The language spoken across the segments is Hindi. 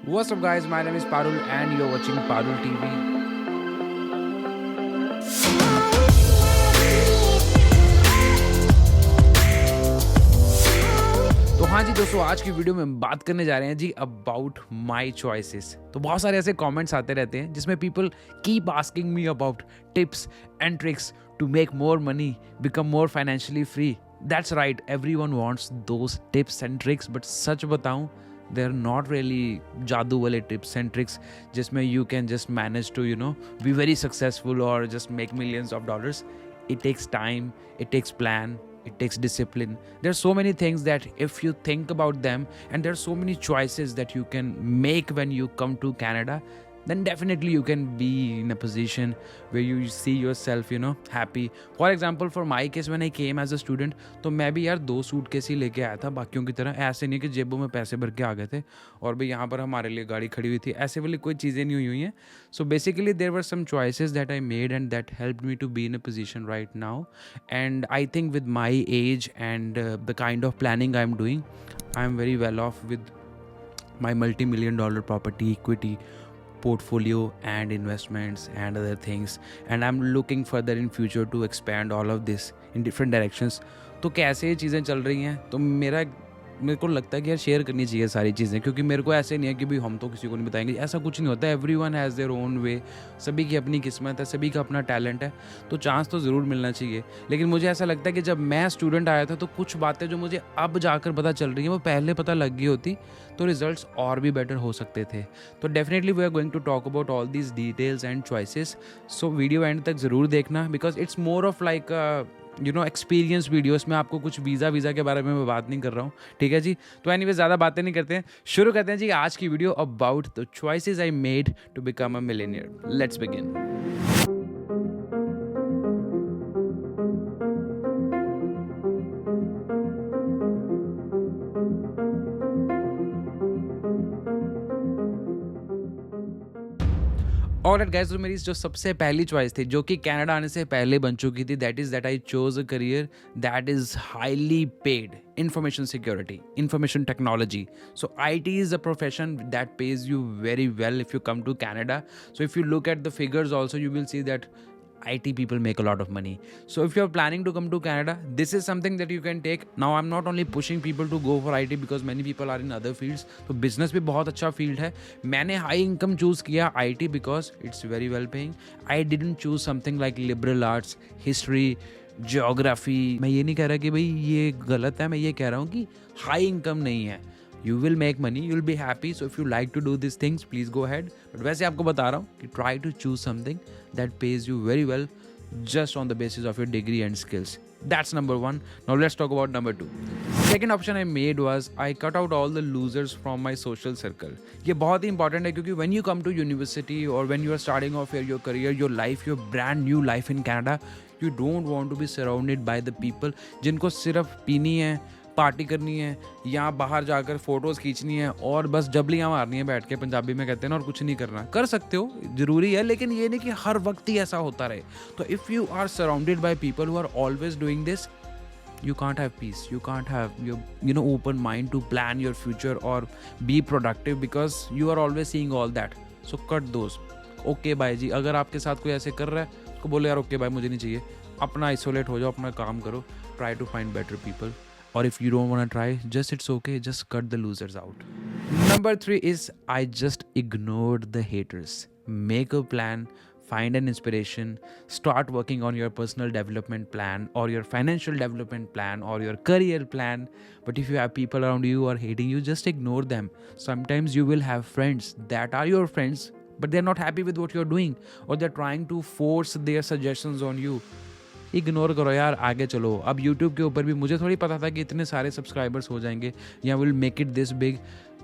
What's up, guys? My name is Parul, and you're watching Parul TV. तो हाँ जी दोस्तों, आज की वीडियो में बात करने जा रहे हैं जी अबाउट माई चॉइसेस। तो बहुत सारे ऐसे कमेंट्स आते रहते हैं जिसमें people keep asking me about tips and tricks to make more money, become more financially free. That's right, everyone wants those tips and tricks, but सच बताऊं, दे आर नॉट रियली जादू वाले टिप्स एंड ट्रिक्स जिसमें you can just manage to be very successful और just make millions of dollars. It takes time, it takes plan, it takes discipline. There are so many things that if you think about them, and there are so many choices that you can make when you come to Canada, then definitely you can be in a position where you see yourself happy. For example, for my case, when I came as a student, तो मैं भी यार 2 सूटकेस ही लेके आया था बाकियों की तरह। ऐसे नहीं कि जेबों में पैसे भर के आ गए थे और भाई यहाँ पर हमारे लिए गाड़ी खड़ी हुई थी, ऐसे वाली कोई चीज़ें नहीं हुई हैं। So basically there were some choices that I made and that helped me to be in a position right now. And I think with my age and the kind of planning I'm doing, I'm very well off with my multi-million dollar property equity portfolio and investments and other things, and I'm looking further in future to expand all of this in different directions. तो कैसे ये चीज़ें चल रही हैं, तो मेरे को लगता है कि यार शेयर करनी चाहिए सारी चीज़ें, क्योंकि मेरे को ऐसे नहीं है कि भाई हम तो किसी को नहीं बताएंगे, ऐसा कुछ नहीं होता है। Everyone has their own way, सभी की अपनी किस्मत है, सभी का अपना टैलेंट है, तो चांस तो ज़रूर मिलना चाहिए। लेकिन मुझे ऐसा लगता है कि जब मैं स्टूडेंट आया था तो कुछ बातें जो मुझे अब जाकर पता चल रही हैं वो पहले पता लग गई होती तो रिजल्ट्स और भी बेटर हो सकते थे। तो definitely we are going to talk about all these details and choices. So video end तक ज़रूर देखना, because it's more of like experience video. इसमें आपको कुछ वीज़ा के बारे में मैं बात नहीं कर रहा हूँ, ठीक है जी। तो एनीवे ज़्यादा बातें नहीं करते हैं, शुरू करते हैं जी आज की video about the choices I made to become a millionaire. Let's begin. Alright guys, तो मेरी जो सबसे पहली चॉइस थी जो कि कनाडा आने से पहले बन चुकी थी, that is that I chose a career that is highly paid, information security, information technology. So IT is a profession that pays you very well if you come to Canada. So if you look at the figures also, you will see that IT people make a lot of money. So if you're planning to come to Canada, this is something that you can take. Now I'm not only pushing people to go for IT because many people are in other fields. तो business भी बहुत अच्छा field है। मैंने high income choose किया IT because it's very well paying. I didn't choose something like liberal arts, history, geography. मैं ये नहीं कह रहा कि भाई ये गलत है, मैं ये कह रहा हूँ कि हाई इनकम नहीं है। You will make money, you will be happy, so if you like to do this things please go ahead. But वैसे आपको बता रहा हूँ कि try to choose something that pays you very well just on the basis of your degree and skills. That's number one. Now let's talk about number two. Second option I made was I cut out all the losers from my social circle. ये बहुत ही important है क्योंकि when you come to university or when you are starting off your career, your life, your brand new life in Canada, you don't want to be surrounded by the people जिनको सिर्फ पीनी है, पार्टी करनी है, यहाँ बाहर जाकर फोटोज़ खींचनी है और बस जबलियाँ मारनी है बैठ के, पंजाबी में कहते हैं ना, और कुछ नहीं करना। कर सकते हो, ज़रूरी है, लेकिन ये नहीं कि हर वक्त ही ऐसा होता रहे। तो if you are surrounded by people who are always doing this, you can't have peace, you can't have your open mind to plan your future or be productive because you are always seeing all that. So cut those. Okay bye जी, अगर आपके साथ कोई ऐसे कर रहा है तो बोलो यार ओके बाय, मुझे नहीं चाहिए, अपना आइसोलेट हो जाओ, अपना काम करो, try to find better people, or if you don't want to try, just it's okay, just cut the losers out. Number 3 is I just ignored the haters. Make a plan, find an inspiration, start working on your personal development plan or your financial development plan or your career plan. But if you have people around you who are hating you, just ignore them. Sometimes you will have friends that are your friends, but they're not happy with what you're doing, or they're trying to force their suggestions on you. Ignore करो यार, आगे चलो। अब यूट्यूब के ऊपर भी मुझे थोड़ी पता था कि इतने सारे सब्सक्राइबर्स हो जाएंगे या will make it this big.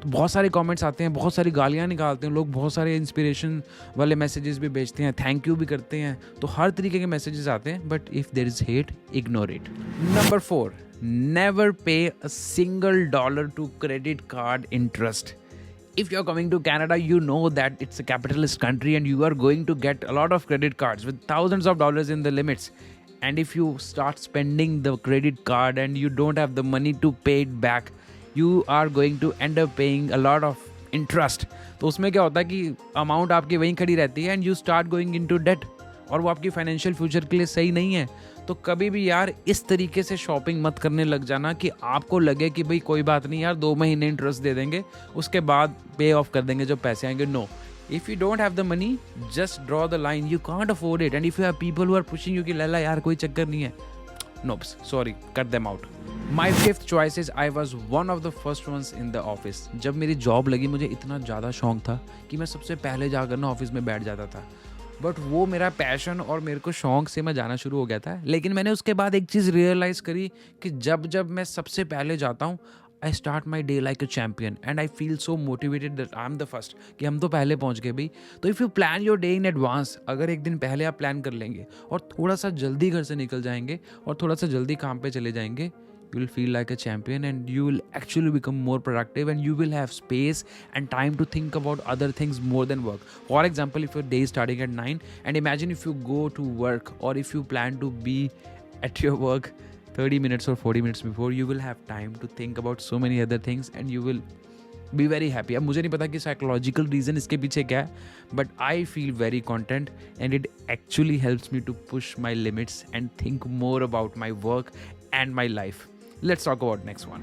तो बहुत सारे कमेंट्स आते हैं, बहुत सारी गालियाँ निकालते हैं लोग, बहुत सारे इंस्पिरेशन वाले मैसेजेस भी भेजते हैं, थैंक यू भी करते हैं, तो हर तरीके के मैसेजेस आते हैं। But if there is hate, ignore it. Number 4, never pay a single dollar to credit card interest. If you're coming to Canada, you know that it's a capitalist country and you are going to get a lot of credit cards with thousands of dollars in the limits. And if you start spending the credit card and you don't have the money to pay it back, you are going to end up paying a lot of interest. तो उसमें क्या होता है कि अमाउंट आपकी वहीं खड़ी रहती है and you start going into debt, और वो आपकी फाइनेंशियल फ्यूचर के लिए सही नहीं है। तो कभी भी यार इस तरीके से शॉपिंग मत करने लग जाना कि आपको लगे कि भाई कोई बात नहीं यार 2 महीने इंटरेस्ट दे देंगे, उसके बाद पे ऑफ कर देंगे जब पैसे आएंगे। No, if you don't have the money, just draw the line, you can't afford it. And if you have people who are pushing you कि लला यार कोई चक्कर नहीं है, nope, sorry, cut them out. My fifth choice is I was one of the first ones in the office. जब मेरी जॉब लगी मुझे इतना ज़्यादा शौक था कि मैं सबसे पहले जाकर ना ऑफिस में बैठ जाता था। बट वो मेरा पैशन और मेरे को शौक से मैं जाना शुरू हो गया था। लेकिन मैंने उसके बाद एक चीज़ रियलाइज़ करी कि जब जब मैं सबसे पहले जाता हूँ, I start my day like a champion and I feel so motivated that I am the first, कि हम तो पहले पहुंच गए भाई। तो if you plan your day in advance, अगर एक दिन पहले आप प्लान कर लेंगे और थोड़ा सा जल्दी घर से निकल जाएंगे और थोड़ा सा जल्दी काम पे चले जाएंगे, you will feel like a champion and you will actually become more productive and you will have space and time to think about other things more than work. For example, if your day is starting at 9 and imagine if you go to work or if you plan to be at your work 30 minutes or 40 minutes before, you will have time to think about so many other things and you will be very happy. अब मुझे नहीं पता कि psychological reason इसके पीछे क्या है, but I feel very content and it actually helps me to push my limits and think more about my work and my life. Let's talk about next one.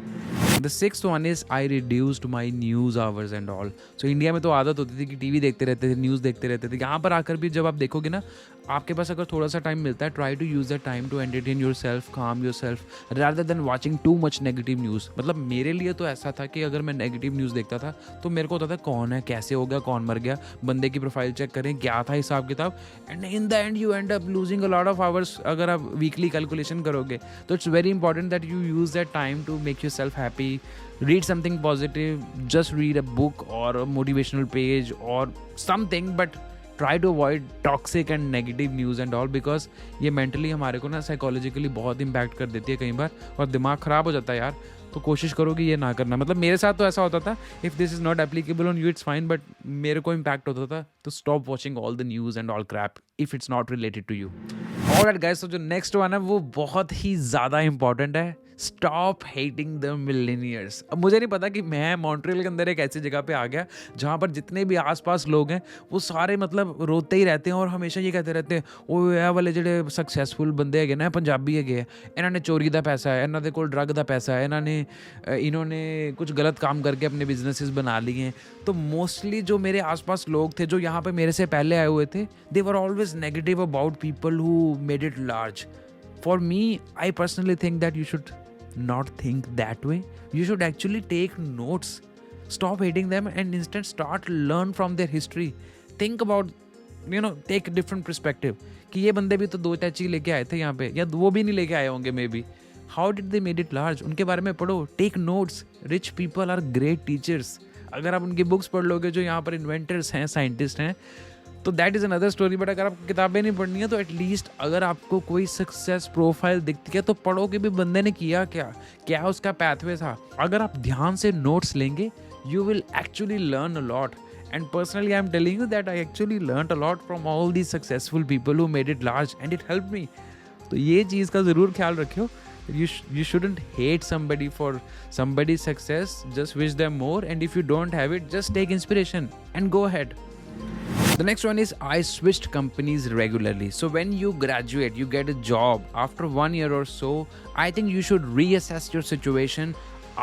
The sixth one is I reduced my news hours and all. So India में तो आदत होती थी कि टीवी देखते रहते थे, न्यूज़ देखते रहते थे। यहाँ पर आकर भी जब आप देखोगे ना, आपके पास अगर थोड़ा सा टाइम मिलता है, try to use that time to entertain yourself, calm yourself rather than watching too much negative news. मतलब मेरे लिए तो ऐसा था कि अगर मैं नेगेटिव न्यूज़ देखता था तो मेरे को होता था कौन है, कैसे हो गया, कौन मर गया, बंदे की प्रोफाइल चेक करें क्या था हिसाब किताब, and in the end you and up losing a lot of hours अगर आप वीकली कैलकुलेशन करोगे। तो it's very important that you use that time to make yourself happy, read something positive, just read a book or a motivational page or something, but try to avoid toxic and negative news and all, because ये mentally हमारे को ना psychologically बहुत impact कर देती है कई बार और दिमाग ख़राब हो जाता है यार। तो कोशिश करो कि ये ना करना। मतलब मेरे साथ तो ऐसा होता था, if this is not applicable on you it's fine, but मेरे को इम्पैक्ट होता था। तो stop watching all the news and all crap if it's not related to you. Alright guys, तो जो नेक्स्ट वन है वो बहुत ही ज़्यादा इंपॉर्टेंट है। Stop hating the millionaires. अब मुझे नहीं पता कि मैं मॉन्ट्रियल के अंदर एक ऐसी जगह पे आ गया जहाँ पर जितने भी आसपास लोग हैं वो सारे मतलब रोते ही रहते हैं और हमेशा ये कहते रहते हैं, ओ ये वाले ਜਿਹੜੇ सक्सैसफुल बंदे है ना, पंजाबी है, इन्होंने चोरी का पैसा है, इन्होंने कोल ड्रग का पैसा है, इन्होंने कुछ गलत काम करके अपने बिजनेसेस बना लिए हैं। तो मोस्टली जो मेरे आसपास लोग थे जो यहाँ पे मेरे से पहले आए हुए थे, they were always negative about people who made it large. For me, I personally think that you should not think that way. You should actually take notes, stop hating them and instead start learn from their history. Think about, take a different perspective कि ये बंदे भी तो 2 टैची लेके आए थे यहाँ पे, या वो भी नहीं लेके आए होंगे maybe. How did they made it large, उनके बारे में पढ़ो, take notes. Rich people are great teachers. अगर आप उनकी बुक्स पढ़ लोगे जो यहाँ पर इन्वेंटर्स हैं, साइंटिस्ट हैं, तो that is another story. But अगर आपको किताबें नहीं पढ़नी है तो एटलीस्ट अगर आपको कोई सक्सेस प्रोफाइल दिखती है तो पढ़ो कि भी बंदे ने किया क्या उसका पैथवे था। अगर आप ध्यान से नोट्स लेंगे, you will actually learn a lot. And personally I am telling you that I actually learn a lot from all these successful people who made it large and it help me. तो ये चीज़ का ज़रूर ख्याल रखियो। You shouldn't hate somebody for somebody's success, just wish them more, and if you don't have it, just take inspiration and go ahead. The next one is I switched companies regularly. So when you graduate, you get a job after 1 year or so, I think you should reassess your situation.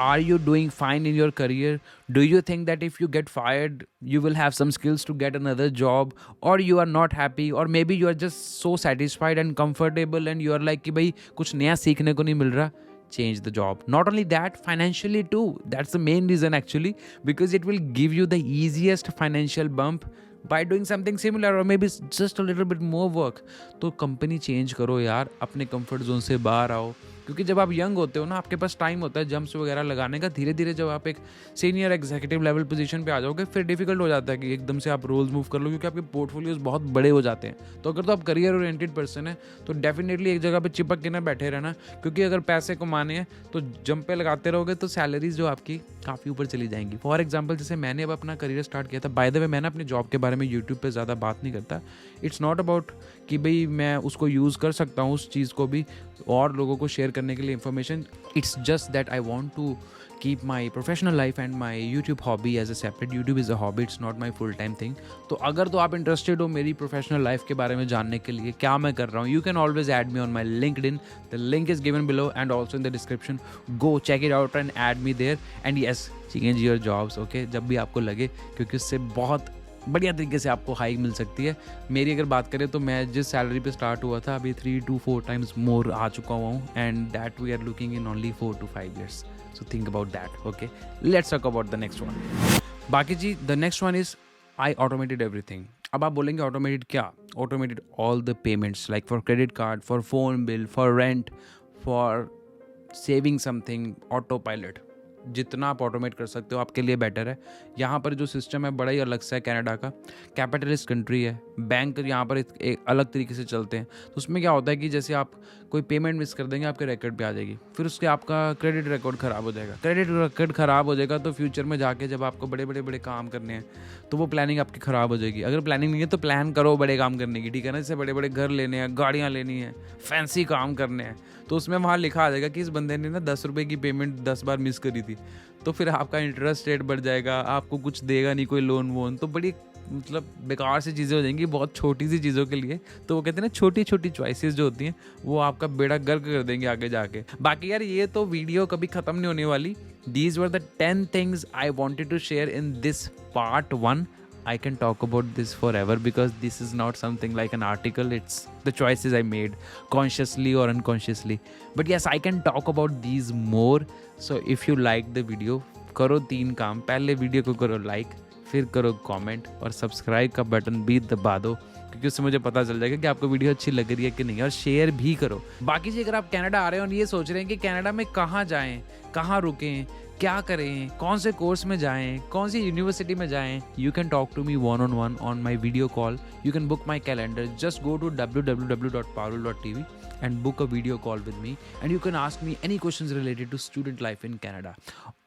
Are you doing fine in your career? Do you think that if you get fired, you will have some skills to get another job, or you are not happy, or maybe you are just so satisfied and comfortable and you are like कि भाई कुछ नया सीखने को नहीं मिल रहा? Change the job. Not only that, financially too. That's the main reason actually, because it will give you the easiest financial bump by doing something similar or maybe just a little bit more work. तो कंपनी चेंज करो यार, अपने कंफर्ट जोन से बाहर आओ। क्योंकि जब आप यंग होते हो ना, आपके पास टाइम होता है जंप्स वगैरह लगाने का। धीरे धीरे जब आप एक सीनियर एग्जीक्यूटिव लेवल पोजीशन पे आ जाओगे, फिर डिफिकल्ट हो जाता है कि एकदम से आप रोल्स मूव कर लो, क्योंकि आपके पोर्टफोलियोज बहुत बड़े हो जाते हैं। तो अगर तो आप करियर ओरिएंटेड पर्सन है तो डेफिनेटली एक जगह पे चिपक के ना बैठे रहना, क्योंकि अगर पैसे कमाने हैं तो जंप पे लगाते रहोगे तो सैलरीज जो आपकी काफ़ी ऊपर चली जाएंगी। फॉर एग्जाम्पल, जैसे मैंने अब अपना करियर स्टार्ट किया था, बाय द वे मैंने अपने जॉब के बारे में यूट्यूब पे ज़्यादा बात नहीं करता। इट्स नॉट अबाउट कि भाई मैं उसको यूज़ कर सकता हूँ उस चीज़ को भी और लोगों को शेयर करने के लिए information. It's just that I want to keep my professional life and my YouTube hobby as a separate. YouTube is a hobby, it's not my full time thing. तो अगर तो आप इंटरेस्टेड हो मेरी प्रोफेशनल लाइफ के बारे में जानने के लिए क्या मैं कर रहा हूँ, you can always add me on my LinkedIn. The link is given below and also in the description. Go check it out and add me there. And yes, change your jobs, okay, जब भी आपको लगे, क्योंकि उससे बहुत बढ़िया तरीके से आपको हाइक मिल सकती है. मेरी अगर बात करें तो मैं जिस सैलरी पे स्टार्ट हुआ था अभी 3 to 4 टाइम्स मोर आ चुका हुआ हूँ. And that we are looking in only 4 to 5 years. So think about that. Okay, let's talk about the next one. बाकी जी, the next one is I automated everything. अब आप बोलेंगे ऑटोमेटेड क्या? Automated all the payments, like for credit card, for phone bill, for rent, for saving something, autopilot. जितना आप ऑटोमेट कर सकते हो आपके लिए बेटर है. यहाँ पर जो सिस्टम है बड़ा ही अलग सा है. कनाडा का कैपिटलिस्ट कंट्री है. बैंक यहाँ पर एक अलग तरीके से चलते हैं. तो उसमें क्या होता है कि जैसे आप कोई पेमेंट मिस कर देंगे आपके रिकॉर्ड पे आ जाएगी, फिर उसके आपका क्रेडिट रिकॉर्ड ख़राब हो जाएगा. क्रेडिट रिकॉर्ड ख़राब हो जाएगा तो फ्यूचर में जाके जब आपको बड़े काम करने हैं तो वो प्लानिंग आपकी ख़राब हो जाएगी. अगर प्लानिंग नहीं है तो प्लान करो बड़े काम करने की, ठीक है ना. जैसे बड़े घर लेने हैं, गाड़ियाँ लेनी है, फैंसी काम करने हैं, तो उसमें वहाँ लिखा आ जाएगा कि इस बंदे ने ना 10 रुपये की पेमेंट 10 बार मिस करी थी. तो फिर आपका इंटरेस्ट रेट बढ़ जाएगा, आपको कुछ देगा नहीं कोई लोन वोन. तो बड़ी मतलब बेकार सी चीज़ें हो जाएंगी बहुत छोटी सी चीज़ों के लिए. तो वो कहते हैं ना, छोटी छोटी चॉइसेस जो होती हैं वो आपका बेड़ा गर्क कर देंगे आगे जाके. बाकी यार ये तो वीडियो कभी ख़त्म नहीं होने वाली. These were the 10 things I wanted to share in this part 1. I can talk about this forever because this is not something like an article. It's the choices I made consciously or unconsciously. But yes, I can talk about these more. So if you like the video, करो 3 काम. पहले वीडियो को करो लाइक, फिर करो कमेंट और सब्सक्राइब का बटन भी दबा दो, क्योंकि उससे मुझे पता चल जाएगा कि आपको वीडियो अच्छी लग रही है कि नहीं. और शेयर भी करो. बाकी जी, अगर आप कनाडा आ रहे हो और ये सोच रहे हैं कि कनाडा में कहाँ जाएं, कहाँ रुकें, क्या करें, कौन से कोर्स में जाएं, कौन सी यूनिवर्सिटी में जाएं, you can talk to me 1-on-1 on my video call. You can book my calendar. Just go to www.parul.tv and book a video call with me, and you can ask me any questions related to student life in Canada.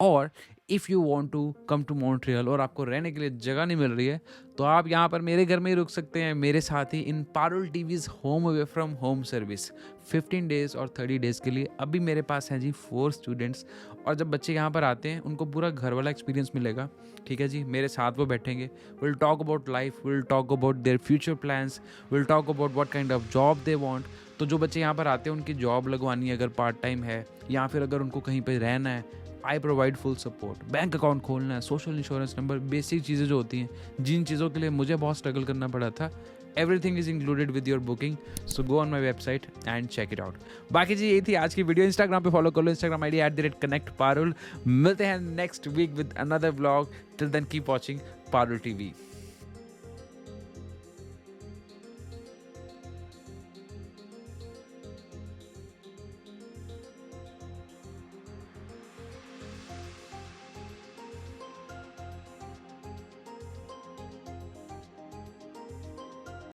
Or if you want to come to Montreal और आपको रहने के लिए जगह नहीं मिल रही है, तो आप यहाँ पर मेरे घर में ही रुक सकते हैं मेरे साथ ही इन Parul TV's home away from home service 15 days और 30 डेज़ के लिए. अभी मेरे पास हैं जी 4 स्टूडेंट्स. और जब बच्चे यहाँ पर आते हैं उनको पूरा घर वाला एक्सपीरियंस मिलेगा, ठीक है जी. मेरे साथ वो बैठेंगे, will talk about life, will talk about their future plans, will talk about what kind of job they want. तो जो बच्चे यहाँ पर आते हैं उनकी जॉब लगवानी है अगर पार्ट टाइम है, या फिर अगर उनको कहीं पर रहना है, I provide full support. Bank account खोलना है, सोशल इंश्योरेंस नंबर, बेसिक चीज़ें जो होती हैं जिन चीज़ों के लिए मुझे बहुत स्ट्रगल करना पड़ा था, everything is included with your booking. So go on my website and check it out. बाकी जी यही थी आज की वीडियो. इंस्टाग्राम पे फॉलो कर लो, इंस्टाग्राम ID @connectparul. मिलते हैं next week with another vlog. Till then keep watching Parul TV.